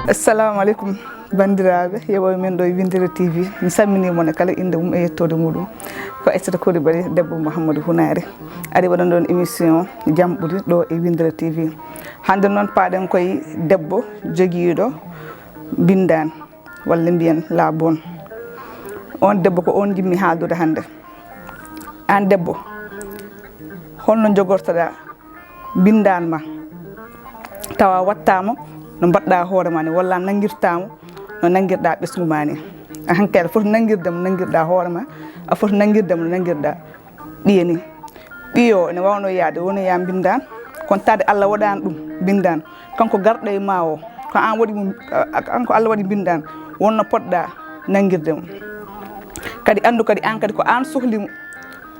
Assalamu alaikum bandiraɓe yeɓoɓe men ɗo e Winndere-tv mi salmini mon kala inde mum e yettode muɗum ko Aissata Coulibaly debbo Mouhamadou Hunare ari waɗan ɗon émission Jam Ɓuri ɗo e Winndere-tv hande noon paɗen koye debbo joguiɗo Mbinndaane walla mbiyen laawol on debbo ko on jimmi haaldude hande an debbo holno jogortoɗa Mbinndaane ma tawa wattama no mbaɗɗa hoore ma ni walla nanguirtamo no nanguirɗa ɓesgu ma ni hankkadi a foti nanguirdemo nanguirɗa hoore ma a foti nanguirdemo no nanguirɗa ɓiye ni ɓiyo ene wawno yaade woni ya Mbinndaane kono tawde Allah waɗani ɗum Mbinndaane kanko garɗo e ma o ko an waɗi mum kanko Allah waɗi Mbinndaane wonno poɗɗa nanguirdemo kadi andu kadi an kadi ko an sohlimo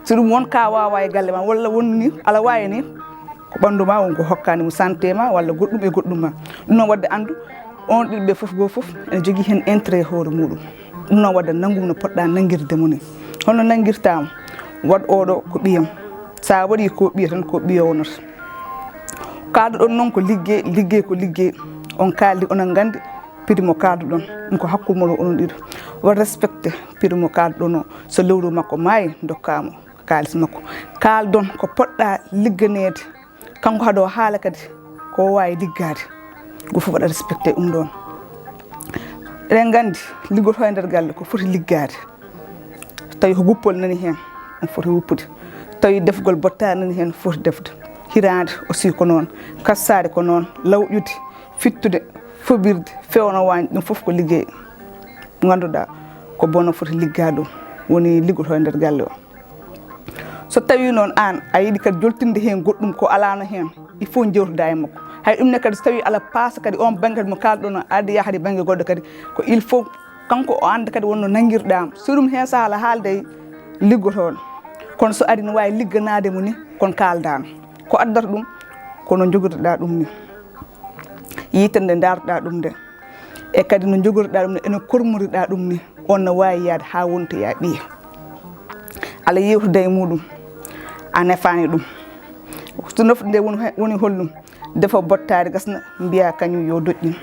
so ɗum won ka wawa e galle ma walla wonni ala wawi ni ko ɓandu ma wonko hokkanimo santé ma walla goɗɗum e goɗɗum ma ɗum noon wadde andu on ɗiɗɓe foof goto foof ene jogui hen intérêt hoore muɗum ɗum noon wadde nanggum no poɗɗa nanguirdemo ni holno nanguirtamo waɗ oɗo ko ɓiyam sa waɗi ko ɓiya tan ko ɓiya wonata kalduɗon noon ko liggey ko liggey on kaldi onon gandi prix mo kalduɗon ɗum ko hakkude moɗon onon ɗiɗo won respecté prix mo kalduɗon o so lewru makko maayi dokkamo kalis makko kaldon ko poɗɗa ligganede kanko haɗo haala kadi ko wawi liggade go fof waɗa respecté ɗum ɗon eɗen gandi liggoto e nder galle ko foti liggade tawi ko guppol nani hen on foti wuppude tawi defgol bottari nani hen foti defde hirade aussi ko noon kassade ko noon lawƴude fittude foɓirde fewno wañde ɗum foof ko liggey ganduɗa ko bono foti liggade ɗum woni liggoto e nder galle o so tawi noon an a yiiɗi kadi joltinde hen goɗɗum ko alano hen il faut jewtuda e makko hay ɗumne kadi so tawi ala paasa kadi on banggue kadi mo kalɗon addi yahade banggue goɗɗo kadi ko il faut kanko o anda kadi wonno nanguirɗamo so ɗum hen saahala haalde e liggotoɗo kono so ari ne wawi ligganademo ni kono kaldano ko addata ɗum kono jogorɗa ɗum ni yitande dartoɗa ɗum nde e kadi no jogorɗa ɗum ni ene kormoriɗa ɗum ni on no wawi yaade ha wontoya ɓiya ala yewtude e muɗum a nefani ɗum so nofde nde woni hollum defa bottari gasna mbiya kañum yo doƴƴin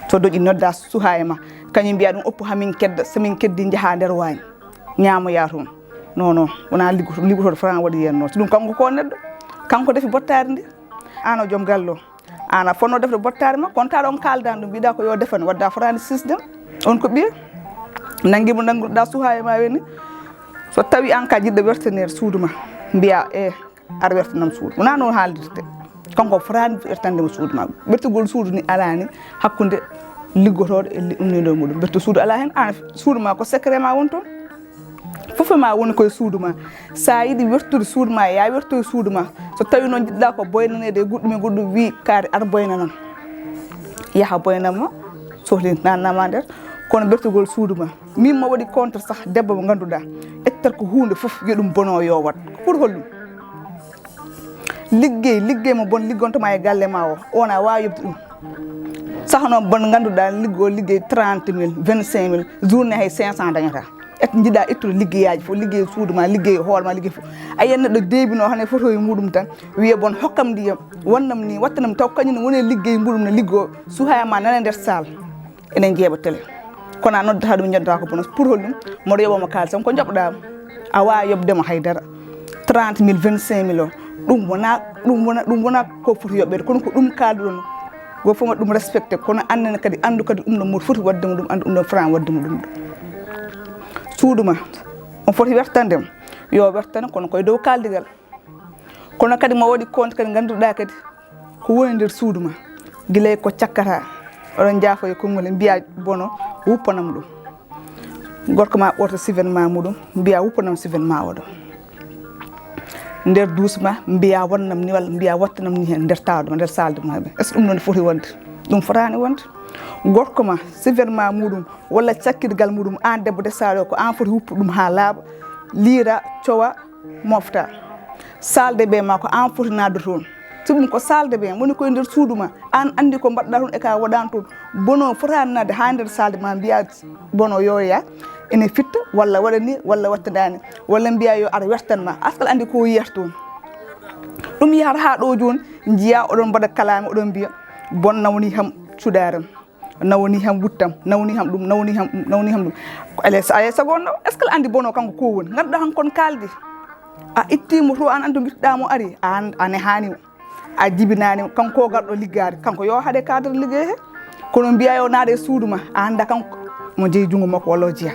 so doƴƴi nodda suha e ma kañum mbiya ɗum oppu hamin kedda somin keddi jaaha nder wañi ñamoya toon non wona liggotoɗo franc waɗi yen noon so ɗum kanko ko neɗɗo kanko defi bottari ndi an o joom galle o an a fonno defde bottari ma kono taɗa on kaldani ɗum mbiɗa ko yo defane wadda frani sisdem on ko ɓiya nanguimo nanguɗa suha e ma weni so tawi an ka jiɗɗo wertanede suudu ma mbiya aɗa wertanam suudu wona noon haaldirte kanko frani wertandemo suudu ma ɓertugol suudu ni ala ni hakkude liggotoɗo e umniɗo muɗum ɓertu suudu ala hen an suudu ma ko secret ma won toon foof ma woni koye suudu ma sa yiiɗi wertude suudu ma ya wertoye suudu ma so tawi noon jiɗɗa ko boynanede e goɗɗum e goɗɗum wi kaari aɗa boynanam yaaha boynanma sohli nannama nder kono ɓertugol suudu ma min mo waɗi contre sah debbo mo ganduɗa ettat ko hunde foof yo ɗum bono yo wat pour hollum liggey mo bon liggontoma e galle ma o on a wawi yobde ɗum sahno bon ganduɗa liggey 30 000 25 000 journée hay 500 dañata et jiiɗa ittude liggeyaji fof liggey suudu ma liggey hoore ma liggey fof a yiyan neɗɗo deebino hane photo e muɗum tan wiya bon hokkam ndiyam wonnam ni wattanam taw kañum woni liggey muɗum ne liggo suhayama nana nder salle enen jeeɓa télé kono a noddata ɗum joddata ko bonos pour hollum moɗo yoɓomo kaalisam ko jaɓɗama a wawi yobdemo haydara 30 000 25 000 o ɗum wona ko foti yoɓɓede kono ko ɗum kalduɗon go fof waɗa ɗum respecté kono annene kadi andu kadi ɗum ɗo moɗo foti waddemo ɗum andu ɗum ɗo franc waddemo ɗum ɗo suuduma on foti wertandemo yo wertane kono koye dow kaldigal kono kadi mo waɗi compte kadi ganduɗa kadi ko woni nder suudu ma guilay ko cakkata oɗon jaafo e konngol e mbiya bono wuppanam ɗum gorko ma ɓorta siven ma muɗum mbiya wuppanam siven ma oɗo nder duusi ma mbiya wonnam ni walla mbiya wattanam ni hen nder tawde ma nder salde ma est ce que ɗum ɗon foti wonde ɗum fotani wonde gorko ma siven ma muɗum walla cakkirgal muɗum an debbo dessaɗo ko an foti wuppu ɗum ha laaɓa liira cowa mofta salde ɓe ma ko an foti nadde toon so ɗum ko salde ɓe woni koye nder suudu ma an andi ko mbaɗɗa toon e ka waɗani toon bono fotani nadde ha nder salde ma mbiya bono yoya ene fitta walla waɗa ni walla wattadani walla mbiya yo aɗa wertanma askal andi ko yiyata toon ɗum yahata ha ɗo joni jiiya oɗon mbaɗa kalame oɗon mbiya bonna woni ham cuɗaram nawni ham wuttam nawni ham dum Aissata gonno est ce que andi bono kanko ko woni ganduɗa hankon kaldi a ittimo to an andu giɗɗamo ari ane hani a jibinani kanko garɗo liggade kanko yo haɗe cadre liggey he kono mbiya yo naade suudu ma a anda kanko mo jeeyi jungo makko walla o jiya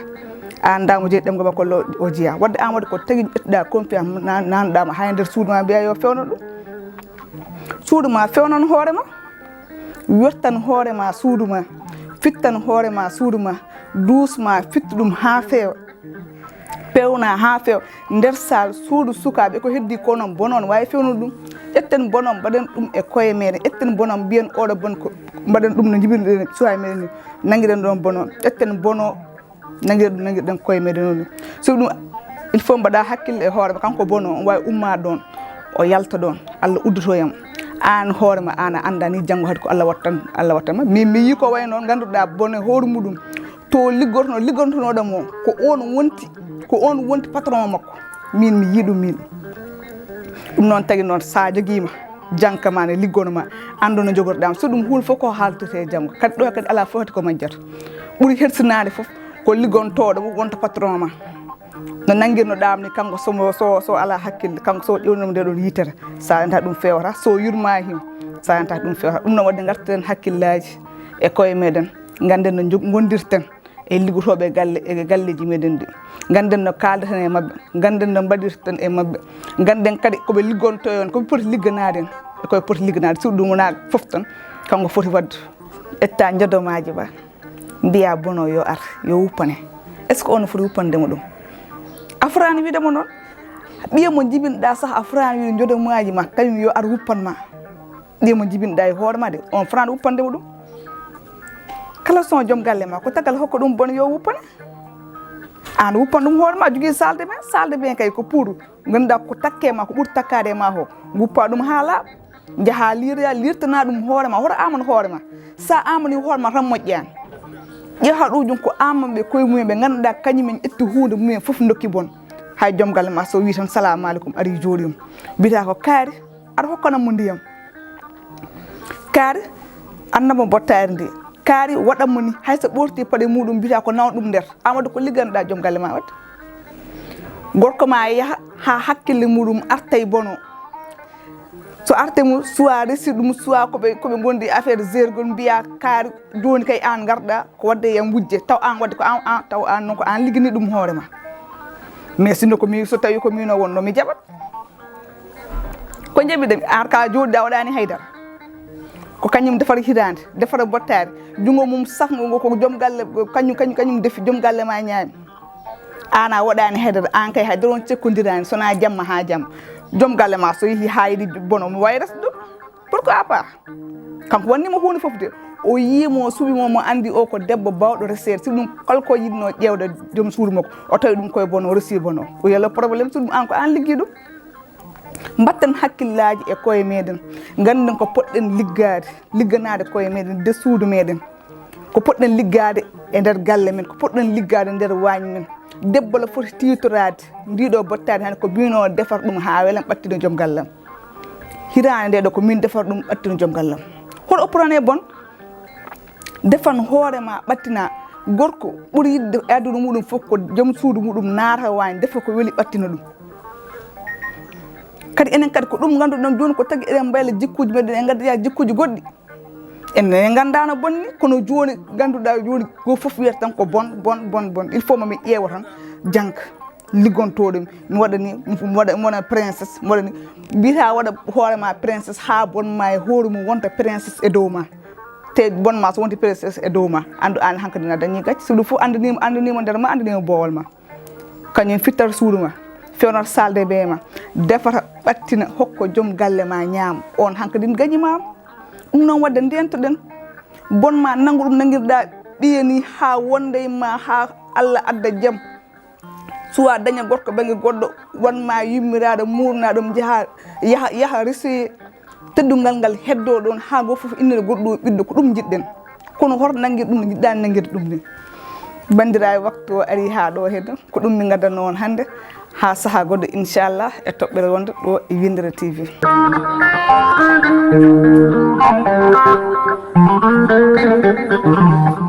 a anda mo jeeyi ɗemgo makko walla o jiya wadde an waɗi ko tagui ƴettuɗa confiance nanɗama ha nder suudu ma mbiya yo fewno ɗum suudu ma fewnon hoorema wertan hoorema suudu ma fittan hoorema suudu ma duusma fittu ɗum ha feewa pewna ha feewa nder sal suudu sukaɓe ko heddi ko noon bonon wawi fewnude ɗum ƴetten bonon mbaɗen ɗum e koye meɗen ƴetten bonon mbiyen oɗo bon ko mbaɗen ɗum no jibinɗen suwa meɗen ni nanguiɗen ɗon bonon ƴetten bono nanguirɗen koye meɗen oni so ɗum il faut mbaɗa hakkille e hoorema kanko bono on wawi ummade ɗon o yalta ɗon Allah uddotoyam an hoorema an a anda ni janggo hade ko Allah wattanma mais mi yi ko way noon ganduɗa bone hoore muɗum to liggotonoɗamo ko on wonti patron makko min mi yiɗum min ɗum noon tagui noon sa joguima janka ma ne liggonoma andu no jogorɗama so ɗum huul fof ko haldete janggo kadi ɗo kadi ala fof hati ko majjata ɓuuri hersinade foof ko liggontoɗo mo wonta patron ma no nanguirnoɗam ni kanko so ala hakkille kanko so ƴewnoma nde ɗon yitere sa enta ɗum fewata so yurma him sa enta ɗum fewata ɗum noon wadde gartiren hakkillaji e koye meɗen ganden no gondirten e liggotoɓe e galleji meɗen ɗi ganden no kaldeten e mabɓe ganden no mbaɗirten e mabɓe ganden kadi koɓe liggontoyon koɓe poti ligganaden e koɓe poti ligganade so ɗum wona foof tan kanko foti wadde ƴetta jodomaji ba mbiya bono yo ar yo wuppane est ce que ono foti wuppandemo ɗum a forani widemo noon ɓiyemo jibinɗa sah a forani wiide jodomaji ma kañum yo ar wuppanma ɓiyemo jibinɗa e hoorema de on forani wuppandemo ɗum kala son joom galle ma ko tagal hokko ɗum bon yo wuppane an wuppan ɗum hoorema jogui salde ɓen kay ko pour ganduɗa ko takke ma ko ɓuuri takkade ma ho wuppa ɗum ha laaɓa jaaha lirtana ɗum hoorema hoto amano hoorema sa amani hoorema tan moƴƴani ƴeewa ɗujum ko amaɓe koye mumen ɓe ganduɗa kañumen ƴetti hunde mumen foof dokki bon hay joom galle ma so wi tan salamu aleykum ari jooɗima mbiyata ko kaari aɗa hokkanamo ndiyam kaari annamo bottari ndi kaari waɗanmo ni hayso ɓorti paɗe muɗum mbiyata ko nawa ɗum nder an wadde ko ligganɗa joom galle ma wadde gorko ma yaaha ha hakkille muɗum arta bono so artemo soit resi ɗum soit koɓe gondi affaire zergol mbiya kaari joni kay an garɗa ko wadde yam wujje taw an wadde ko an taw an noon ko an liggini ɗum hoorema mais sino komi so tawi ko min o wonno mi jaɓat ko jaɓiɗen an ka joɗiɗa waɗani haydara ko kañum defara hirande defara bottari jungo mum safgo ko joom galle kañum defi joom galle ma ñaami an a waɗani haydara an kay haydara on cekkodirani sona jamma ha jamma joom galle ma so yeehi ha yiɗi bono mo wayi resde ɗum pourquoi pas kanko wannimo hunde foof de o yimo suɓimo mo andi o ko debbo bawɗo resede si ɗum kalko yidno ƴewde joom suudu makko o tawi ɗum koye bono o resi bono o yelo probléme so ɗum an ko an liggi ɗum mbatten hakkillaji e koye meɗen ganden ko poɗɗen ligganade koye meɗen de suudu meɗen ko poɗɗen liggade e nder galle men ko poɗɗen liggade nder waañi men debbo la foti titorade ndiɗo bottade hande ko bino defar ɗum ha welan ɓattino joom gallam hirande nde ɗo ko min defar ɗum ɓattino joom gallam hoto opprane bon defan hoorema ɓattina gorko ɓuuri yidde aduna muɗum foof ko joom suudu muɗum naata wañi defa ko weeli ɓattina ɗum kadi enen kadi ko ɗum ganduɗon joni ko tagui eɗen mbayla jikkuji meɗen en gaddoya jikkuji goɗɗi enen gandano bonni kono joni ganduɗa joni go foof wiyata tan ko bon il faut mami ƴeewa tan jangka liggontoɗo mi waɗani wona princesse mi waɗani mbiyata waɗa hoorema princesse ha bonma e hoore mum wonta princesse e dow ma te bonma so wonti princesse e dow ma andu an hankkadi na dañi gacce so ɗum foof andanima nder ma andanima bowol ma kañum fittata suudu ma fewnata salde be ma defata ɓattina hokko joom galle ma ñaama on hankkadi gañimama ɗum noon wadde ndentoɗen bonma nangu ɗum nanguirɗa ɓiyani ha wonde ma ha Allah adda jaam soit daña gorko ɓengue goɗɗo wanma yummiraɗo murnaɗom yaha resi teddungal ngal heddo ɗon ha go foof innede goɗɗo ɓiɗɗo ko ɗum jiɗɗen kono hoto nanguir ɗum no jiɗɗani nanguirde ɗum ni bandiraɓe waktu o ari ha ɗo hedde ko ɗum min gaddanno on hande ha saaha goɗɗo inchallah e toɓɓere wonde ɗo e Winndere-tv